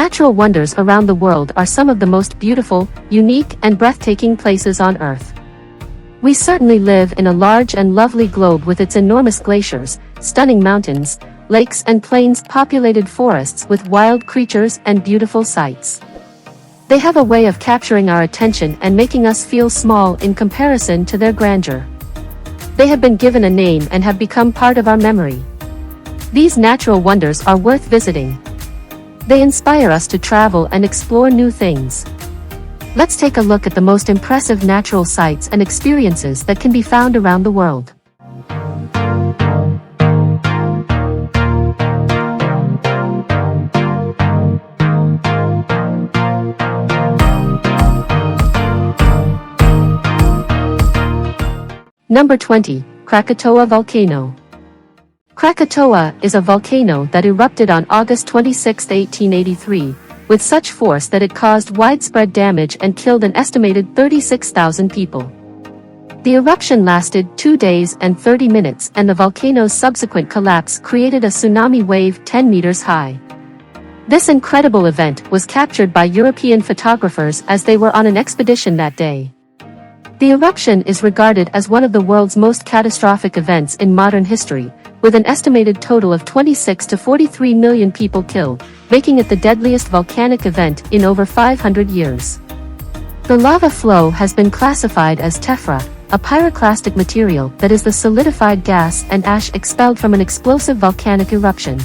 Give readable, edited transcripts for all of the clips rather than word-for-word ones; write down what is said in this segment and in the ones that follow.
Natural wonders around the world are some of the most beautiful, unique, and breathtaking places on Earth. We certainly live in a large and lovely globe with its enormous glaciers, stunning mountains, lakes and plains, populated forests with wild creatures and beautiful sights. They have a way of capturing our attention and making us feel small in comparison to their grandeur. They have been given a name and have become part of our memory. These natural wonders are worth visiting. They inspire us to travel and explore new things. Let's take a look at the most impressive natural sights and experiences that can be found around the world. Number 20. Krakatoa Volcano. Krakatoa is a volcano that erupted on August 26, 1883, with such force that it caused widespread damage and killed an estimated 36,000 people. The eruption lasted 2 days and 30 minutes, and the volcano's subsequent collapse created a tsunami wave 10 meters high. This incredible event was captured by European photographers as they were on an expedition that day. The eruption is regarded as one of the world's most catastrophic events in modern history, with an estimated total of 26 to 43 million people killed, making it the deadliest volcanic event in over 500 years. The lava flow has been classified as tephra, a pyroclastic material that is the solidified gas and ash expelled from an explosive volcanic eruption.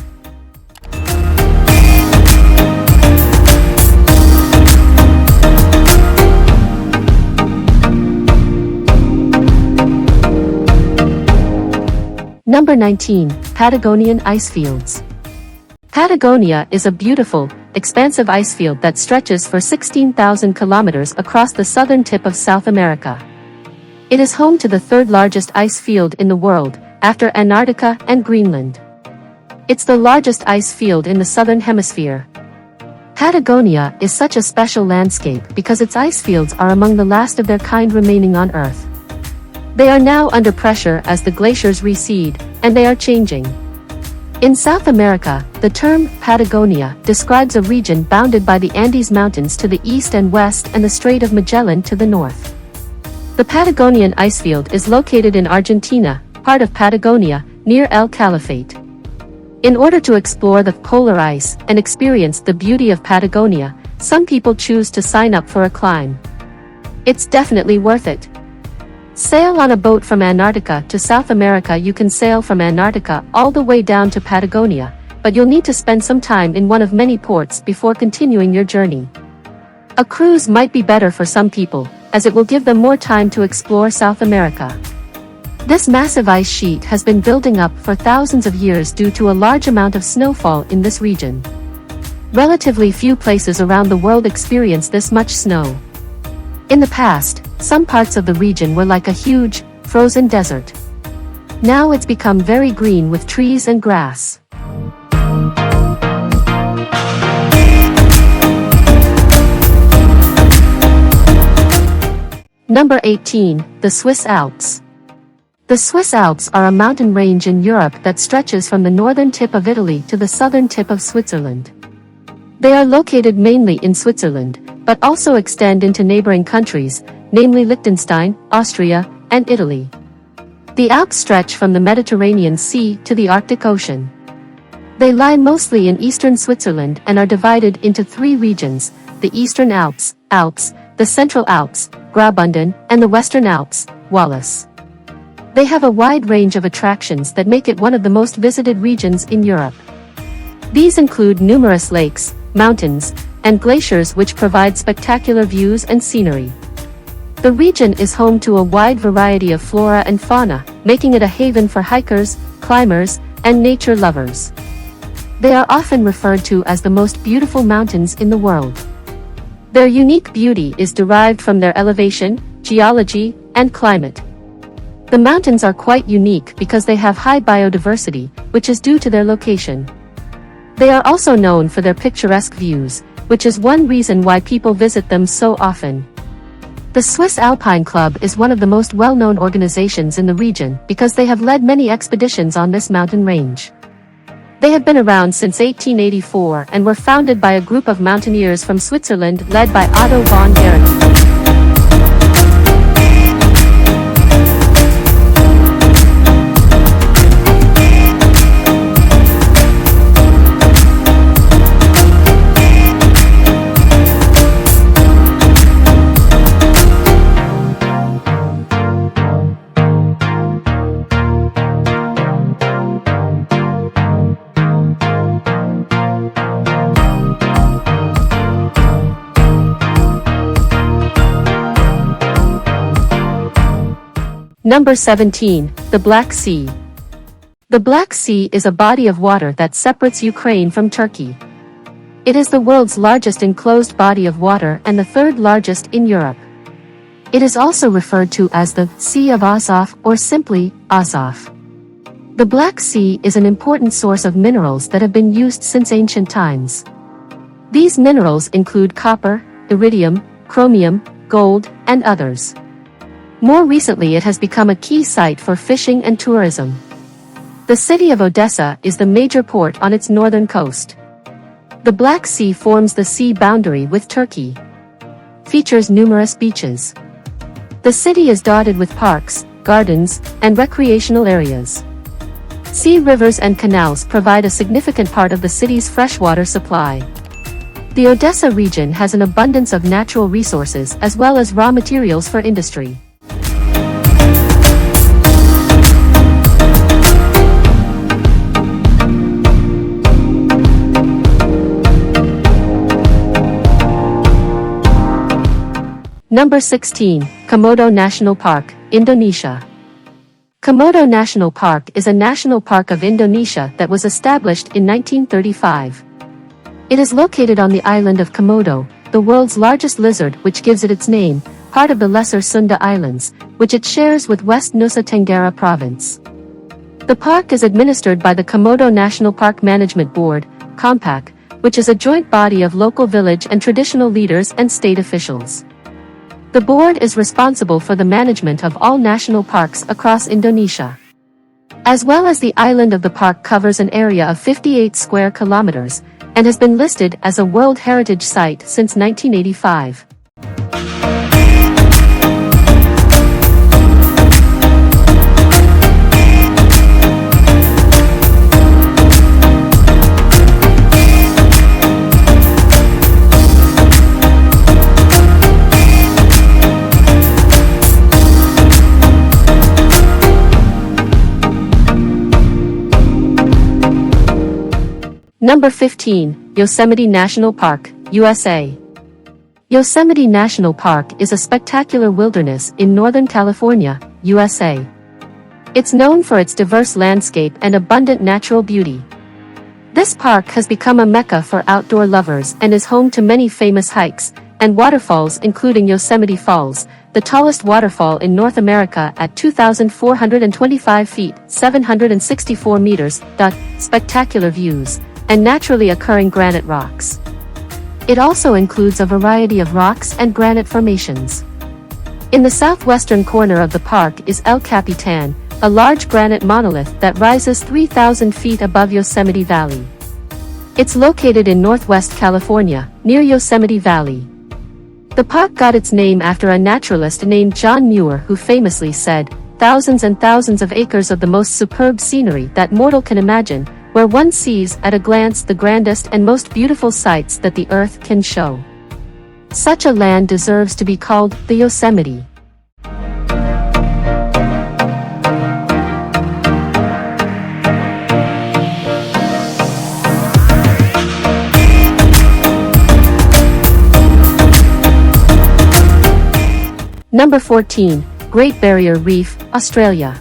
Number 19. Patagonian Icefields. Patagonia is a beautiful, expansive icefield that stretches for 16,000 kilometers across the southern tip of South America. It is home to the third largest ice field in the world, after Antarctica and Greenland. It's the largest ice field in the southern hemisphere. Patagonia is such a special landscape because its ice fields are among the last of their kind remaining on Earth. They are now under pressure as the glaciers recede, and they are changing. In South America, the term Patagonia describes a region bounded by the Andes Mountains to the east and west and the Strait of Magellan to the north. The Patagonian Icefield is located in Argentina, part of Patagonia, near El Calafate. In order to explore the polar ice and experience the beauty of Patagonia, some people choose to sign up for a climb. It's definitely worth it. Sail on a boat from Antarctica to South America. You can sail from Antarctica all the way down to Patagonia, but you'll need to spend some time in one of many ports before continuing your journey. A cruise might be better for some people, as it will give them more time to explore South America. This massive ice sheet has been building up for thousands of years due to a large amount of snowfall in this region. Relatively few places around the world experience this much snow. In the past, some parts of the region were like a huge, frozen desert. Now it's become very green with trees and grass. Number 18. The Swiss Alps. The Swiss Alps are a mountain range in Europe that stretches from the northern tip of Italy to the southern tip of Switzerland. They are located mainly in Switzerland, but also extend into neighboring countries, namely Liechtenstein, Austria, and Italy. The Alps stretch from the Mediterranean Sea to the Arctic Ocean. They lie mostly in eastern Switzerland and are divided into 3 regions: the Eastern Alps, the Central Alps, Graubünden, and the Western Alps, Wallis. They have a wide range of attractions that make it one of the most visited regions in Europe. These include numerous lakes, mountains, and glaciers which provide spectacular views and scenery. The region is home to a wide variety of flora and fauna, making it a haven for hikers, climbers, and nature lovers. They are often referred to as the most beautiful mountains in the world. Their unique beauty is derived from their elevation, geology, and climate. The mountains are quite unique because they have high biodiversity, which is due to their location. They are also known for their picturesque views, which is one reason why people visit them so often. The Swiss Alpine Club is one of the most well-known organizations in the region because they have led many expeditions on this mountain range. They have been around since 1884 and were founded by a group of mountaineers from Switzerland led by Otto von Guericke. Number 17. The Black Sea. The Black Sea is a body of water that separates Ukraine from Turkey. It is the world's largest enclosed body of water and the third largest in Europe. It is also referred to as the Sea of Azov or simply Azov. The Black Sea is an important source of minerals that have been used since ancient times. These minerals include copper, iridium, chromium, gold, and others. More recently, it has become a key site for fishing and tourism. The city of Odessa is the major port on its northern coast. The Black Sea forms the sea boundary with Turkey. Features numerous beaches. The city is dotted with parks, gardens, and recreational areas. Sea rivers and canals provide a significant part of the city's freshwater supply. The Odessa region has an abundance of natural resources as well as raw materials for industry. Number 16. Komodo National Park, Indonesia. Komodo National Park is a national park of Indonesia that was established in 1935. It is located on the island of Komodo, the world's largest lizard, which gives it its name, part of the Lesser Sunda Islands, which it shares with West Nusa Tenggara Province. The park is administered by the Komodo National Park Management Board, KOMPAK, which is a joint body of local village and traditional leaders and state officials. The board is responsible for the management of all national parks across Indonesia. As well as the island of the park covers an area of 58 square kilometers, and has been listed as a World Heritage Site since 1985. Number 15. Yosemite National Park, USA. Yosemite National Park is a spectacular wilderness in Northern California, USA. It's known for its diverse landscape and abundant natural beauty. This park has become a mecca for outdoor lovers and is home to many famous hikes and waterfalls, including Yosemite Falls, the tallest waterfall in North America at 2,425 feet, 764 meters, spectacular views, and naturally occurring granite rocks. It also includes a variety of rocks and granite formations. In the southwestern corner of the park is El Capitan, a large granite monolith that rises 3,000 feet above Yosemite Valley. It's located in northwest California, near Yosemite Valley. The park got its name after a naturalist named John Muir, who famously said, "Thousands and thousands of acres of the most superb scenery that mortal can imagine, where one sees at a glance the grandest and most beautiful sights that the earth can show." Such a land deserves to be called the Yosemite. Number 14. Great Barrier Reef, Australia.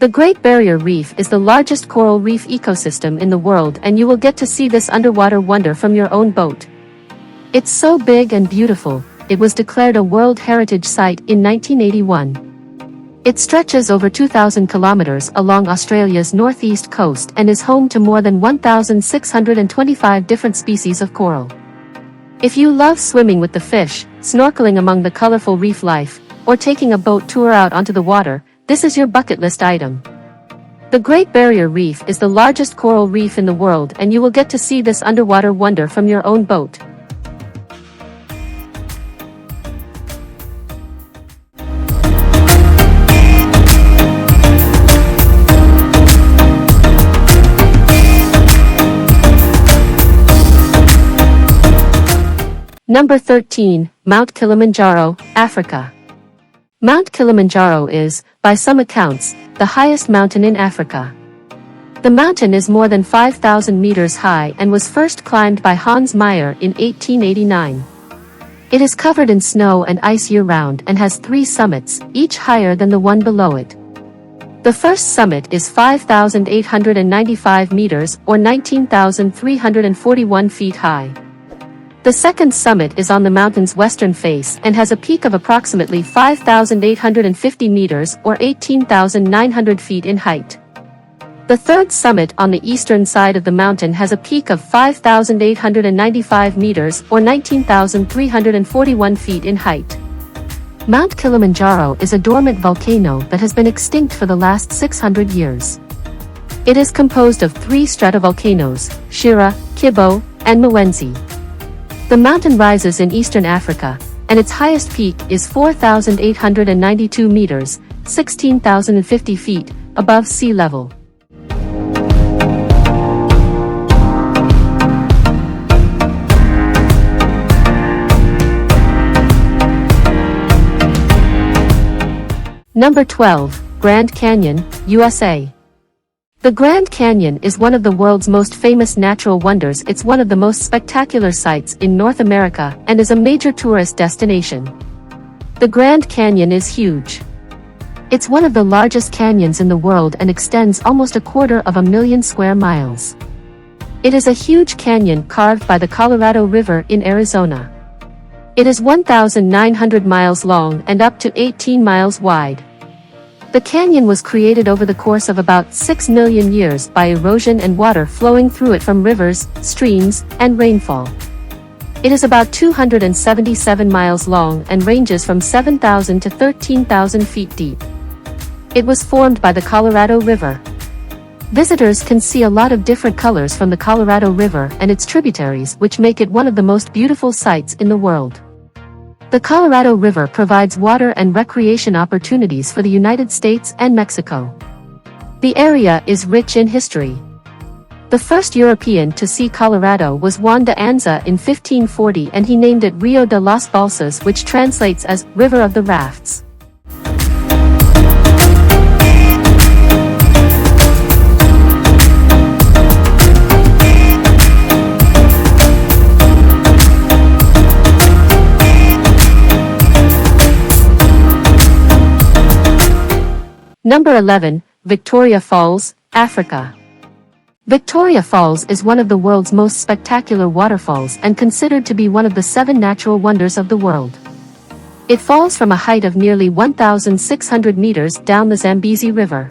The Great Barrier Reef is the largest coral reef ecosystem in the world, and you will get to see this underwater wonder from your own boat. It's so big and beautiful, it was declared a World Heritage Site in 1981. It stretches over 2,000 kilometers along Australia's northeast coast and is home to more than 1,625 different species of coral. If you love swimming with the fish, snorkeling among the colorful reef life, or taking a boat tour out onto the water, this is your bucket list item. The Great Barrier Reef is the largest coral reef in the world, and you will get to see this underwater wonder from your own boat. Number 13, Mount Kilimanjaro, Africa. Mount Kilimanjaro is, by some accounts, the highest mountain in Africa. The mountain is more than 5,000 meters high and was first climbed by Hans Meyer in 1889. It is covered in snow and ice year-round and has 3 summits, each higher than the one below it. The first summit is 5,895 meters or 19,341 feet high. The second summit is on the mountain's western face and has a peak of approximately 5,850 meters or 18,900 feet in height. The third summit on the eastern side of the mountain has a peak of 5,895 meters or 19,341 feet in height. Mount Kilimanjaro is a dormant volcano that has been extinct for the last 600 years. It is composed of 3 stratovolcanoes, Shira, Kibo, and Mwenzi. The mountain rises in eastern Africa, and its highest peak is 4,892 meters, 16,050 feet, above sea level. Number 12, Grand Canyon, USA. The Grand Canyon is one of the world's most famous natural wonders. It's one of the most spectacular sights in North America and is a major tourist destination. The Grand Canyon is huge. It's one of the largest canyons in the world and extends almost 250,000 square miles. It is a huge canyon carved by the Colorado River in Arizona. It is 1,900 miles long and up to 18 miles wide. The canyon was created over the course of about 6 million years by erosion and water flowing through it from rivers, streams, and rainfall. It is about 277 miles long and ranges from 7,000 to 13,000 feet deep. It was formed by the Colorado River. Visitors can see a lot of different colors from the Colorado River and its tributaries, which make it one of the most beautiful sights in the world. The Colorado River provides water and recreation opportunities for the United States and Mexico. The area is rich in history. The first European to see Colorado was Juan de Anza in 1540, and he named it Rio de las Balsas, which translates as River of the Rafts. Number 11, Victoria Falls, Africa. Victoria Falls is one of the world's most spectacular waterfalls and considered to be one of the 7 natural wonders of the world. It falls from a height of nearly 1,600 meters down the Zambezi River.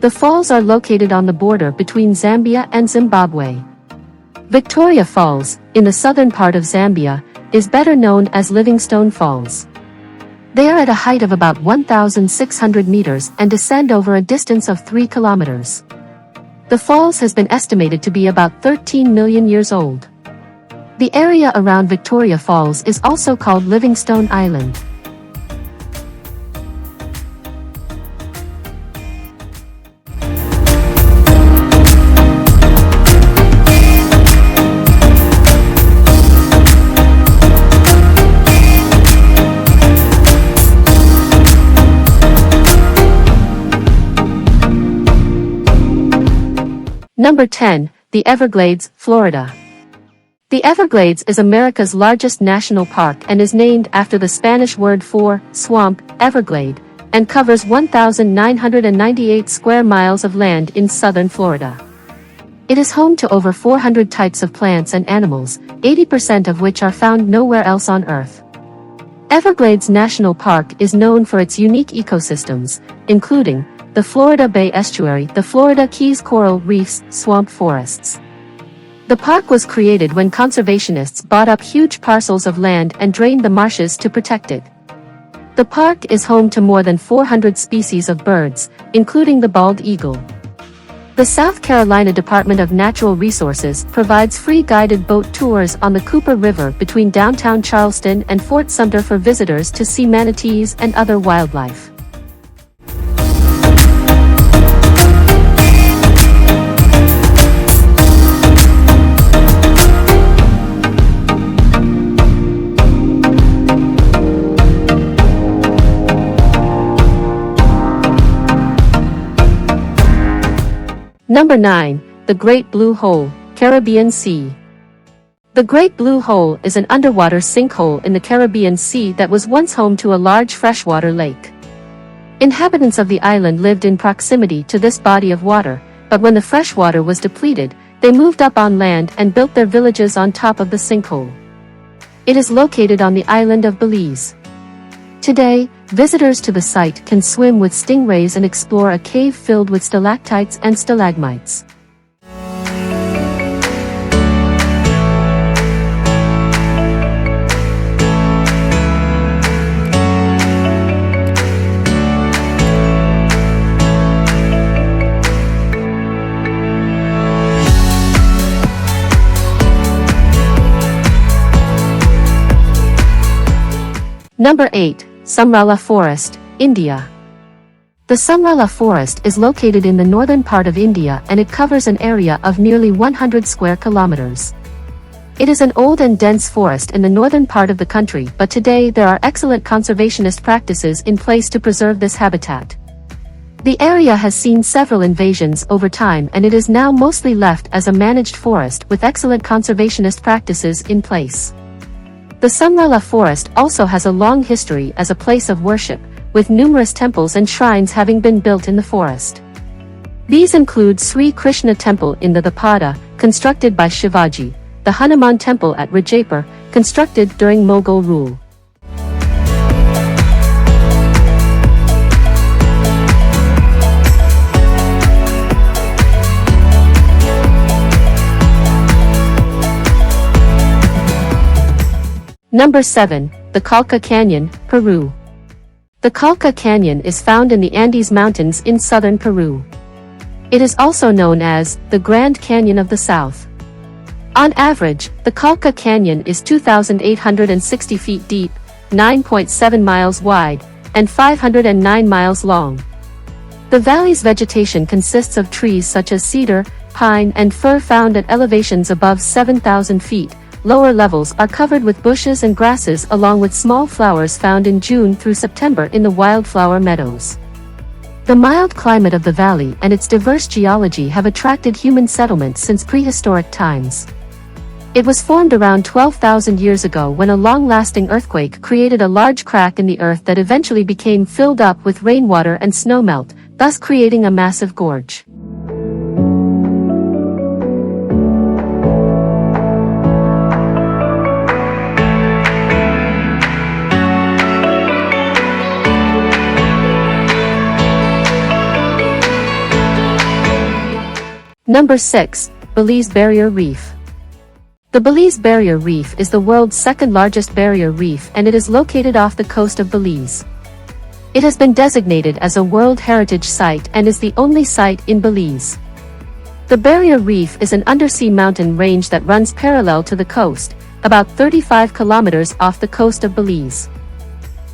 The falls are located on the border between Zambia and Zimbabwe. Victoria Falls, in the southern part of Zambia, is better known as Livingstone Falls. They are at a height of about 1,600 meters and descend over a distance of 3 kilometers. The falls has been estimated to be about 13 million years old. The area around Victoria Falls is also called Livingstone Island. Number 10, the Everglades, Florida. The Everglades is America's largest national park and is named after the Spanish word for swamp, Everglade, and covers 1,998 square miles of land in southern Florida. It is home to over 400 types of plants and animals, 80% of which are found nowhere else on Earth. Everglades National Park is known for its unique ecosystems, including the Florida Bay Estuary, the Florida Keys coral reefs, swamp forests. The park was created when conservationists bought up huge parcels of land and drained the marshes to protect it. The park is home to more than 400 species of birds, including the bald eagle. The South Carolina Department of Natural Resources provides free guided boat tours on the Cooper River between downtown Charleston and Fort Sumter for visitors to see manatees and other wildlife. Number 9. The Great Blue Hole, Caribbean Sea. The Great Blue Hole is an underwater sinkhole in the Caribbean Sea that was once home to a large freshwater lake. Inhabitants of the island lived in proximity to this body of water, but when the fresh water was depleted, they moved up on land and built their villages on top of the sinkhole. It is located on the island of Belize. Today, visitors to the site can swim with stingrays and explore a cave filled with stalactites and stalagmites. Number 8. Samrala Forest, India. The Samrala Forest is located in the northern part of India and it covers an area of nearly 100 square kilometers. It is an old and dense forest in the northern part of the country, but today there are excellent conservationist practices in place to preserve this habitat. The area has seen several invasions over time and it is now mostly left as a managed forest with excellent conservationist practices in place. The Samrala Forest also has a long history as a place of worship, with numerous temples and shrines having been built in the forest. These include Sri Krishna Temple in the Dhapada, constructed by Shivaji, the Hanuman Temple at Rajaipur, constructed during Mughal rule. Number 7. The Colca Canyon, Peru. The Colca Canyon is found in the Andes Mountains in southern Peru. It is also known as the Grand Canyon of the South. On average, the Colca Canyon is 2,860 feet deep, 9.7 miles wide, and 509 miles long. The valley's vegetation consists of trees such as cedar, pine, and fir found at elevations above 7,000 feet. Lower levels are covered with bushes and grasses along with small flowers found in June through September in the wildflower meadows. The mild climate of the valley and its diverse geology have attracted human settlement since prehistoric times. It was formed around 12,000 years ago when a long-lasting earthquake created a large crack in the earth that eventually became filled up with rainwater and snowmelt, thus creating a massive gorge. Number 6. Belize Barrier Reef. The Belize Barrier Reef is the world's second largest barrier reef and it is located off the coast of Belize. It has been designated as a World Heritage Site and is the only site in Belize. The Barrier Reef is an undersea mountain range that runs parallel to the coast, about 35 kilometers off the coast of Belize.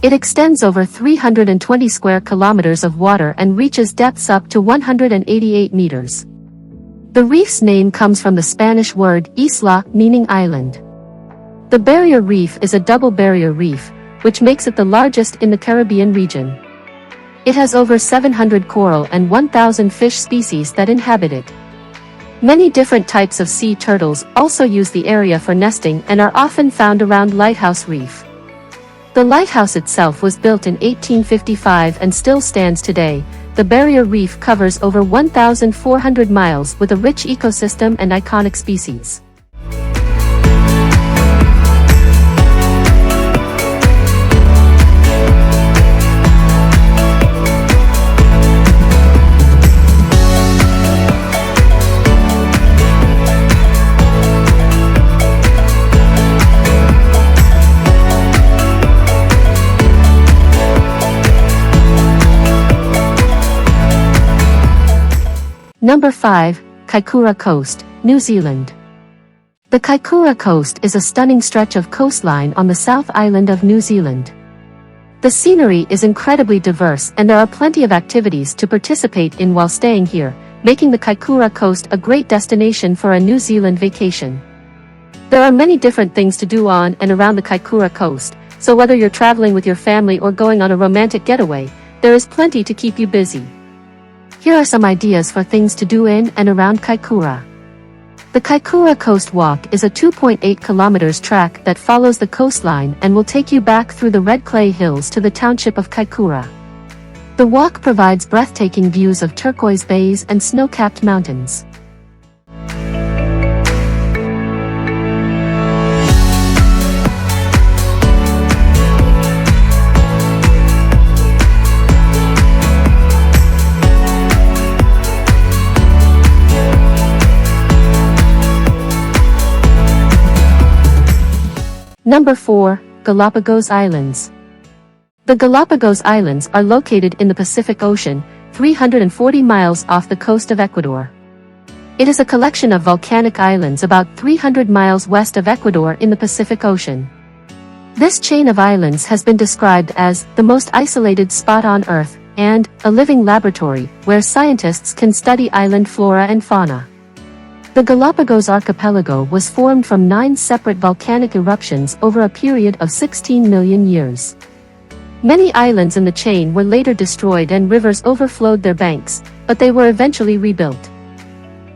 It extends over 320 square kilometers of water and reaches depths up to 188 meters. The reef's name comes from the Spanish word isla, meaning island. The Barrier Reef is a double barrier reef, which makes it the largest in the Caribbean region. It has over 700 coral and 1,000 fish species that inhabit it. Many different types of sea turtles also use the area for nesting and are often found around Lighthouse Reef. The lighthouse itself was built in 1855 and still stands today. The Barrier Reef covers over 1,400 miles with a rich ecosystem and iconic species. Number 5, Kaikoura Coast, New Zealand. The Kaikoura Coast is a stunning stretch of coastline on the South Island of New Zealand. The scenery is incredibly diverse and there are plenty of activities to participate in while staying here, making the Kaikoura Coast a great destination for a New Zealand vacation. There are many different things to do on and around the Kaikoura Coast, so whether you're traveling with your family or going on a romantic getaway, there is plenty to keep you busy. Here are some ideas for things to do in and around Kaikoura. The Kaikoura Coast Walk is a 2.8 kilometers track that follows the coastline and will take you back through the red clay hills to the township of Kaikoura. The walk provides breathtaking views of turquoise bays and snow-capped mountains. Number 4, Galapagos Islands. The Galapagos Islands are located in the Pacific Ocean, 340 miles off the coast of Ecuador. It is a collection of volcanic islands about 300 miles west of Ecuador in the Pacific Ocean. This chain of islands has been described as the most isolated spot on Earth and a living laboratory where scientists can study island flora and fauna. The Galapagos archipelago was formed from 9 separate volcanic eruptions over a period of 16 million years. Many islands in the chain were later destroyed and rivers overflowed their banks, but they were eventually rebuilt.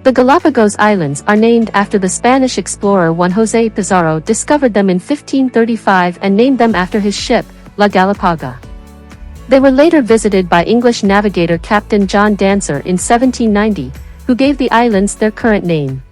The Galapagos Islands are named after the Spanish explorer Juan José Pizarro discovered them in 1535 and named them after his ship, La Galapaga. They were later visited by English navigator Captain John Dancer in 1790, who gave the islands their current name.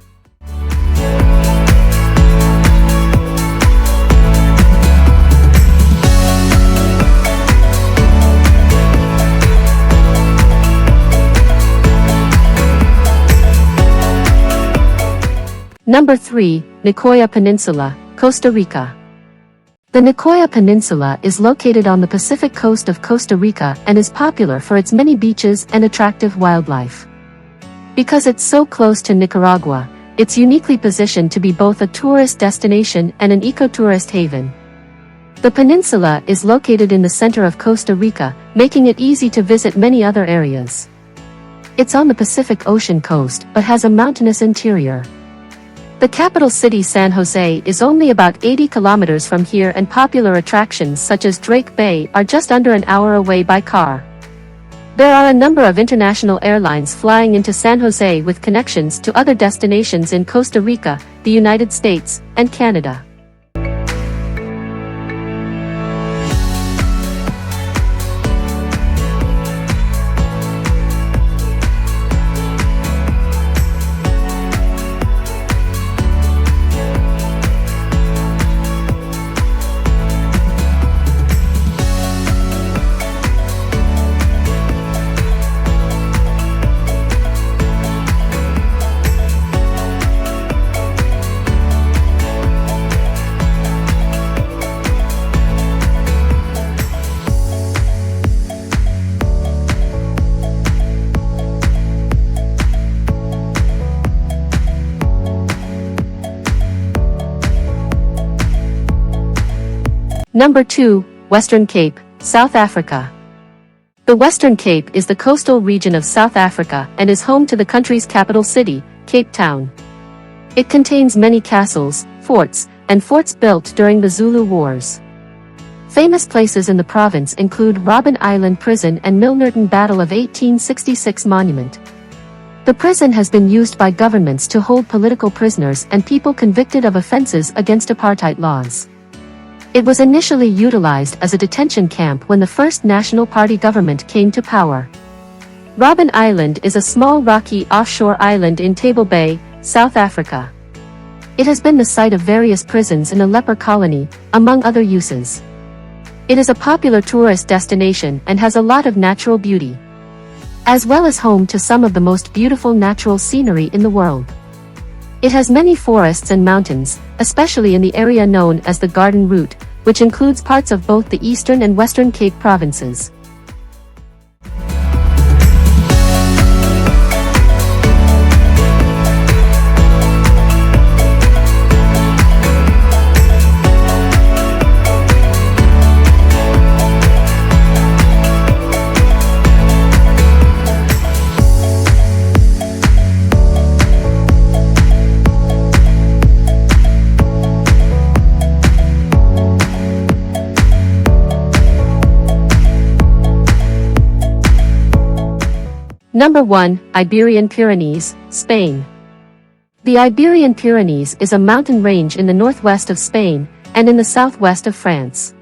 Number 3, Nicoya Peninsula, Costa Rica. The Nicoya Peninsula is located on the Pacific coast of Costa Rica and is popular for its many beaches and attractive wildlife. Because it's so close to Nicaragua, it's uniquely positioned to be both a tourist destination and an ecotourist haven. The peninsula is located in the center of Costa Rica, making it easy to visit many other areas. It's on the Pacific Ocean coast but has a mountainous interior. The capital city San Jose is only about 80 kilometers from here and popular attractions such as Drake Bay are just under an hour away by car. There are a number of international airlines flying into San Jose with connections to other destinations in Costa Rica, the United States, and Canada. Number 2, Western Cape, South Africa. The Western Cape is the coastal region of South Africa and is home to the country's capital city, Cape Town. It contains many castles, forts, and forts built during the Zulu Wars. Famous places in the province include Robben Island Prison and Milnerton Battle of 1866 Monument. The prison has been used by governments to hold political prisoners and people convicted of offenses against apartheid laws. It was initially utilized as a detention camp when the first National Party government came to power. Robben Island is a small rocky offshore island in Table Bay, South Africa. It has been the site of various prisons in a leper colony, among other uses. It is a popular tourist destination and has a lot of natural beauty, as well as home to some of the most beautiful natural scenery in the world. It has many forests and mountains, especially in the area known as the Garden Route, which includes parts of both the Eastern and Western Cape provinces. Number 1, Iberian Pyrenees, Spain. The Iberian Pyrenees is a mountain range in the northwest of Spain, and in the southwest of France.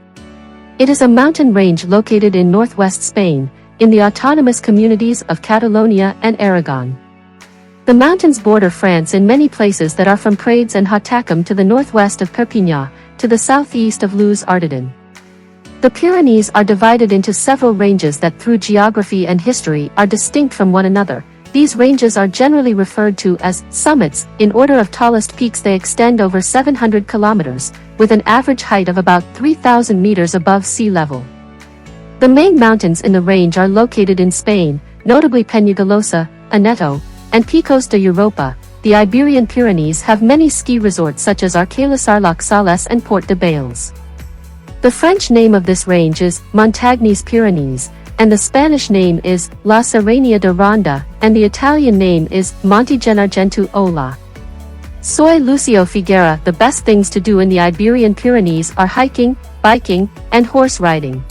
It is a mountain range located in northwest Spain, in the autonomous communities of Catalonia and Aragon. The mountains border France in many places that are from Prades and Hautacam to the northwest of Perpignan, to the southeast of Luz-Ardiden. The Pyrenees are divided into several ranges that through geography and history are distinct from one another. These ranges are generally referred to as summits. In order of tallest peaks, they extend over 700 kilometers, with an average height of about 3,000 meters above sea level. The main mountains in the range are located in Spain, notably Peñagolosa, Aneto, and Picos de Europa. The Iberian Pyrenees have many ski resorts such as Arcalís-Arlac-Sales and Port de Bales. The French name of this range is Montagnes Pyrenees, and the Spanish name is La Serranía de Ronda, and the Italian name is Monte Gennargentu Ola. Soy Lucio Figuera. The best things to do in the Iberian Pyrenees are hiking, biking, and horse riding.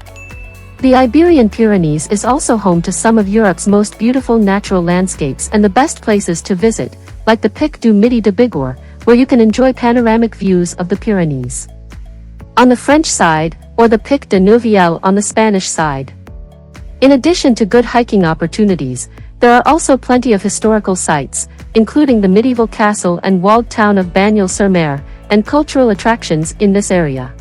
The Iberian Pyrenees is also home to some of Europe's most beautiful natural landscapes and the best places to visit, like the Pic du Midi de Bigorre, where you can enjoy panoramic views of the Pyrenees on the French side, or the Pic de Neuvielle on the Spanish side. In addition to good hiking opportunities, there are also plenty of historical sites, including the medieval castle and walled town of Bagnols-sur-Mer, and cultural attractions in this area.